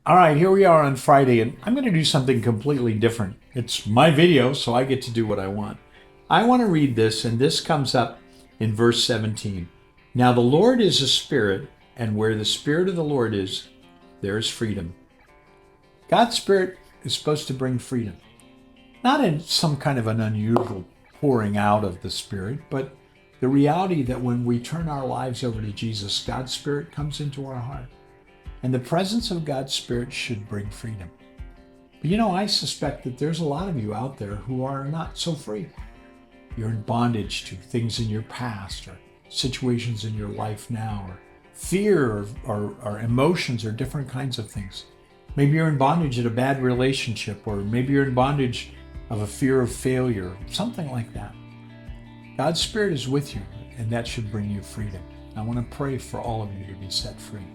All right, here we are on Friday, and I'm going to do something completely different. It's my video, so I get to do what I want. I want to read this, and this comes up in verse 17. Now the Lord is a spirit, and where the Spirit of the Lord is, there is freedom. God's Spirit is supposed to bring freedom. Not in some kind of an unusual pouring out of the Spirit, but the reality that when we turn our lives over to Jesus, God's Spirit comes into our heart. And the presence of God's Spirit should bring freedom. But I suspect that there's a lot of you out there who are not so free. You're in bondage to things in your past or situations in your life now, or fear or emotions or different kinds of things. Maybe you're in bondage at a bad relationship, or maybe you're in bondage of a fear of failure, something like that. God's Spirit is with you, and that should bring you freedom. I want to pray for all of you to be set free.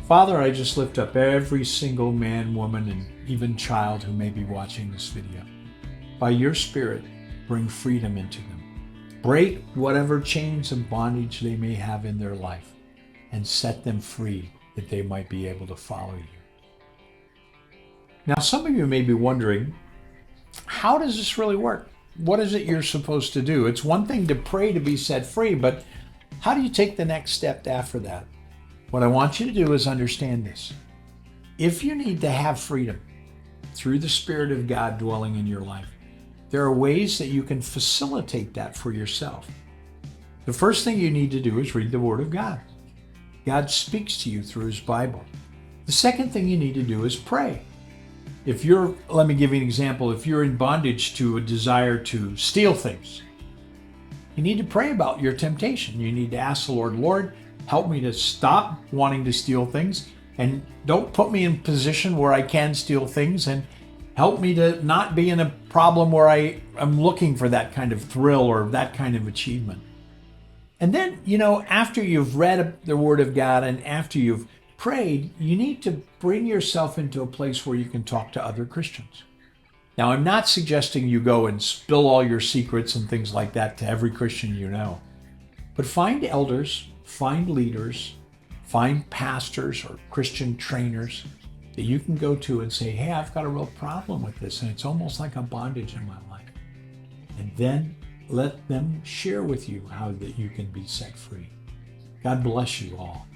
Father, I just lift up every single man, woman, and even child who may be watching this video. By your Spirit, bring freedom into them. Break whatever chains of bondage they may have in their life and set them free that they might be able to follow you. Now, some of you may be wondering, how does this really work? What is it you're supposed to do? It's one thing to pray to be set free, but how do you take the next step after that? What I want you to do is understand this. If you need to have freedom through the Spirit of God dwelling in your life, there are ways that you can facilitate that for yourself. The first thing you need to do is read the Word of God. God speaks to you through His Bible. The second thing you need to do is pray. Let me give you an example. If you're in bondage to a desire to steal things, you need to pray about your temptation. You need to ask the Lord, help me to stop wanting to steal things, and don't put me in a position where I can steal things, and help me to not be in a problem where I am looking for that kind of thrill or that kind of achievement. And then, after you've read the Word of God and after you've prayed, you need to bring yourself into a place where you can talk to other Christians. Now, I'm not suggesting you go and spill all your secrets and things like that to every Christian you know, but find elders, find leaders, find pastors or Christian trainers that you can go to and say, hey, I've got a real problem with this, and it's almost like a bondage in my life. And then let them share with you how that you can be set free. God bless you all.